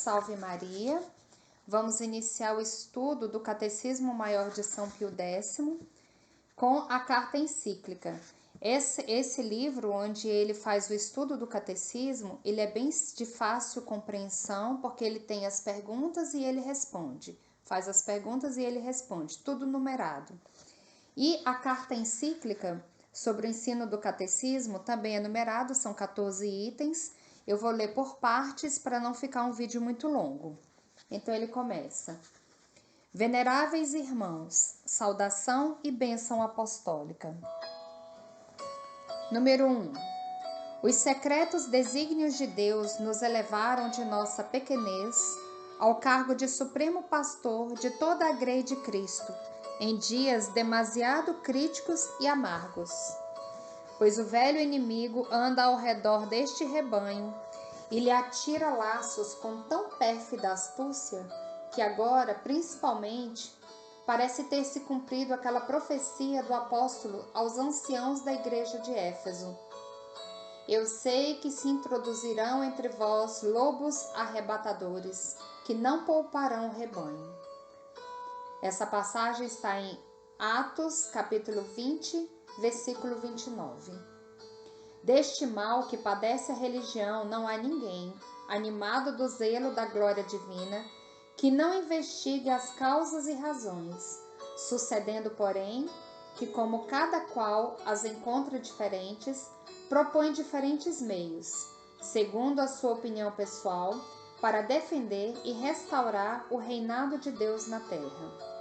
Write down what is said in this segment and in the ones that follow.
Salve Maria. Vamos iniciar o estudo do Catecismo Maior de São Pio X com a carta encíclica. Esse livro, onde ele faz o estudo do catecismo, ele é bem de fácil compreensão, porque ele tem as perguntas e ele responde. Faz as perguntas e ele responde, tudo numerado. E a carta encíclica sobre o ensino do catecismo também é numerado, são 14 itens. Eu vou ler por partes para não ficar um vídeo muito longo. Então ele começa. Veneráveis irmãos, saudação e bênção apostólica. Número 1. Os secretos desígnios de Deus nos elevaram de nossa pequenez ao cargo de supremo pastor de toda a grei de Cristo, em dias demasiado críticos e amargos. Pois o velho inimigo anda ao redor deste rebanho e lhe atira laços com tão pérfida astúcia que agora, principalmente, parece ter se cumprido aquela profecia do apóstolo aos anciãos da igreja de Éfeso. Eu sei que se introduzirão entre vós lobos arrebatadores, que não pouparão o rebanho. Essa passagem está em Atos, capítulo 20, versículo 29. Deste mal que padece a religião não há ninguém, animado do zelo da glória divina, que não investigue as causas e razões, sucedendo, porém, que como cada qual as encontra diferentes, propõe diferentes meios, segundo a sua opinião pessoal, para defender e restaurar o reinado de Deus na terra.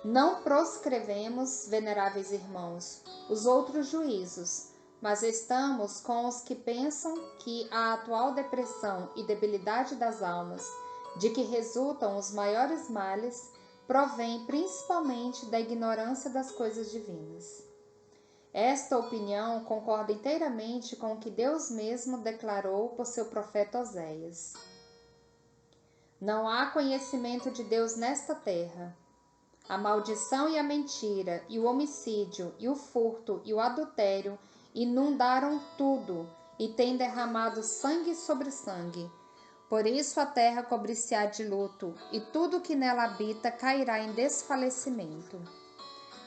Não proscrevemos, veneráveis irmãos, os outros juízos, mas estamos com os que pensam que a atual depressão e debilidade das almas, de que resultam os maiores males, provém principalmente da ignorância das coisas divinas. Esta opinião concorda inteiramente com o que Deus mesmo declarou por seu profeta Oséias. Não há conhecimento de Deus nesta terra. A maldição e a mentira, e o homicídio, e o furto, e o adultério inundaram tudo, e têm derramado sangue sobre sangue. Por isso a terra cobrir-se-á de luto, e tudo que nela habita cairá em desfalecimento.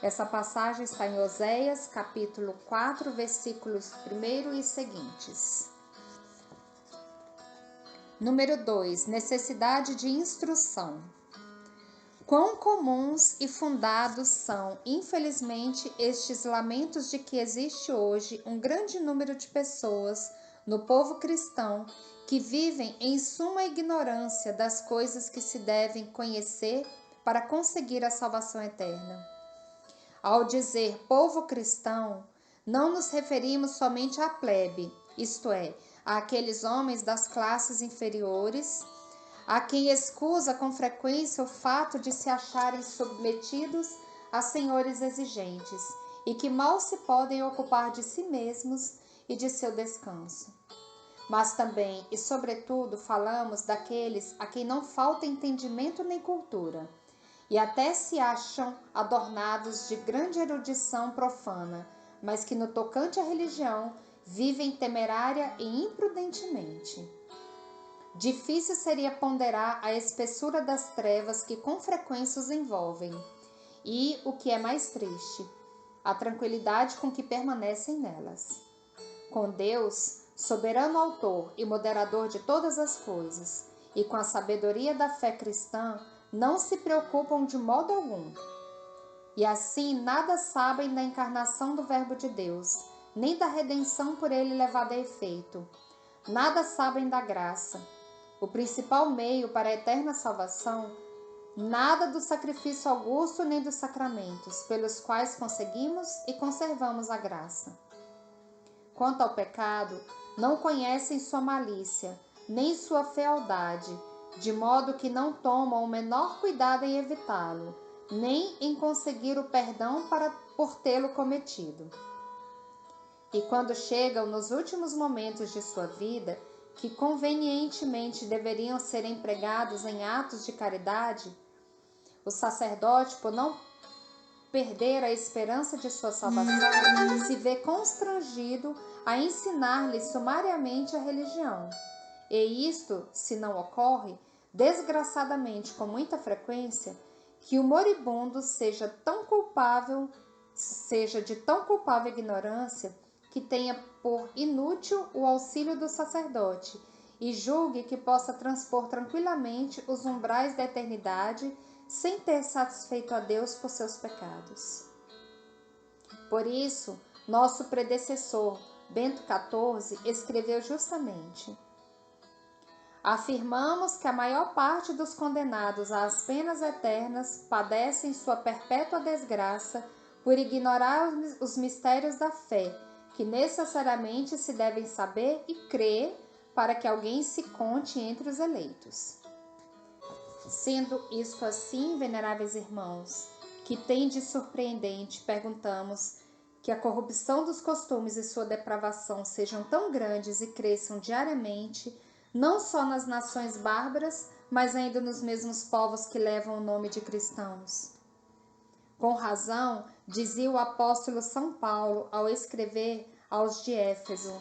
Essa passagem está em Oséias, capítulo 4, versículos 1 e seguintes. Número 2. Necessidade de instrução. Quão comuns e fundados são, infelizmente, estes lamentos de que existe hoje um grande número de pessoas no povo cristão que vivem em suma ignorância das coisas que se devem conhecer para conseguir a salvação eterna. Ao dizer povo cristão, não nos referimos somente à plebe, isto é, àqueles homens das classes inferiores, a quem excusa com frequência o fato de se acharem submetidos a senhores exigentes e que mal se podem ocupar de si mesmos e de seu descanso. Mas também e sobretudo falamos daqueles a quem não falta entendimento nem cultura, e até se acham adornados de grande erudição profana, mas que no tocante à religião vivem temerária e imprudentemente. Difícil seria ponderar a espessura das trevas que com frequência os envolvem, e, o que é mais triste, a tranquilidade com que permanecem nelas. Com Deus, soberano autor e moderador de todas as coisas, e com a sabedoria da fé cristã, não se preocupam de modo algum. E assim nada sabem da encarnação do Verbo de Deus, nem da redenção por ele levada a efeito. Nada sabem da graça, o principal meio para a eterna salvação, nada do sacrifício augusto nem dos sacramentos, pelos quais conseguimos e conservamos a graça. Quanto ao pecado, não conhecem sua malícia, nem sua fealdade, de modo que não tomam o menor cuidado em evitá-lo, nem em conseguir o perdão por tê-lo cometido. E quando chegam nos últimos momentos de sua vida, que convenientemente deveriam ser empregados em atos de caridade, o sacerdote, por não perder a esperança de sua salvação, se vê constrangido a ensinar-lhe sumariamente a religião, E isto, se não ocorre, desgraçadamente com muita frequência, que o moribundo seja de tão culpável ignorância que tenha por inútil o auxílio do sacerdote e julgue que possa transpor tranquilamente os umbrais da eternidade sem ter satisfeito a Deus por seus pecados. Por isso, nosso predecessor, Bento XIV, escreveu justamente: afirmamos que a maior parte dos condenados às penas eternas padecem sua perpétua desgraça por ignorar os mistérios da fé, que necessariamente se devem saber e crer para que alguém se conte entre os eleitos. Sendo isto assim, veneráveis irmãos, que tem de surpreendente, perguntamos, que a corrupção dos costumes e sua depravação sejam tão grandes e cresçam diariamente, não só nas nações bárbaras, mas ainda nos mesmos povos que levam o nome de cristãos. Com razão, dizia o apóstolo São Paulo ao escrever aos de Éfeso: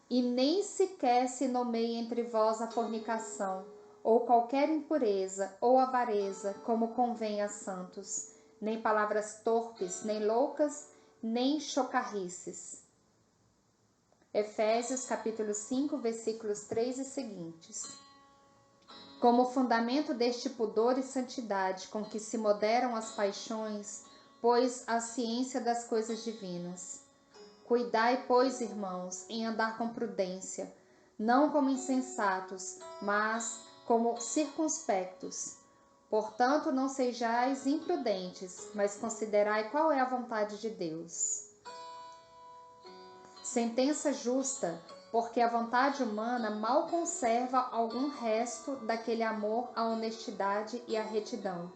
e nem sequer se nomeie entre vós a fornicação, ou qualquer impureza, ou avareza, como convém a santos, nem palavras torpes, nem loucas, nem chocarrices. Efésios capítulo 5, versículos 3 e seguintes. Como fundamento deste pudor e santidade com que se moderam as paixões, pois a ciência das coisas divinas. Cuidai, pois, irmãos, em andar com prudência, não como insensatos, mas como circunspectos. Portanto, não sejais imprudentes, mas considerai qual é a vontade de Deus. Sentença justa, porque a vontade humana mal conserva algum resto daquele amor à honestidade e à retidão,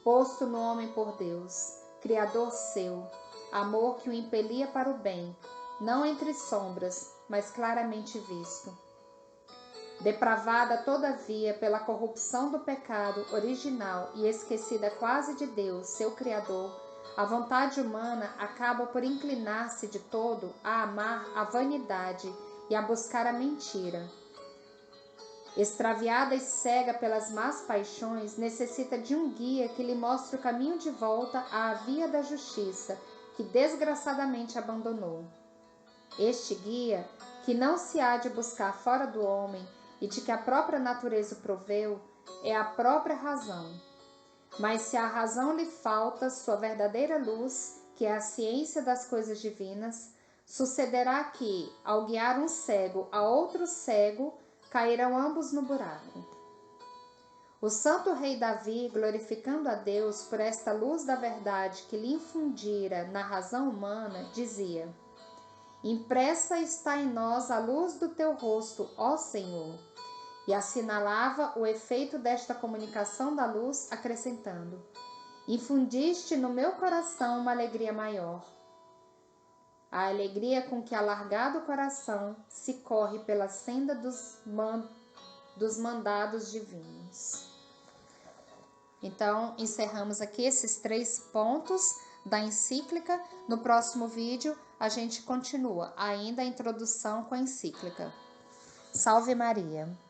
posto no homem por Deus, Criador seu, amor que o impelia para o bem, não entre sombras, mas claramente visto. Depravada, todavia, pela corrupção do pecado original e esquecida quase de Deus, seu Criador, a vontade humana acaba por inclinar-se de todo a amar a vanidade e a buscar a mentira. Extraviada e cega pelas más paixões, necessita de um guia que lhe mostre o caminho de volta à via da justiça, que desgraçadamente abandonou. Este guia, que não se há de buscar fora do homem e de que a própria natureza o proveu, é a própria razão. Mas se a razão lhe falta sua verdadeira luz, que é a ciência das coisas divinas, sucederá que, ao guiar um cego a outro cego, cairão ambos no buraco. O santo rei Davi, glorificando a Deus por esta luz da verdade que lhe infundira na razão humana, dizia: impressa está em nós a luz do teu rosto, ó Senhor. E assinalava o efeito desta comunicação da luz, acrescentando: infundiste no meu coração uma alegria maior. A alegria com que, alargado o coração, se corre pela senda dos mandados divinos. Então, encerramos aqui esses 3 pontos da encíclica. No próximo vídeo, a gente continua ainda a introdução com a encíclica. Salve Maria!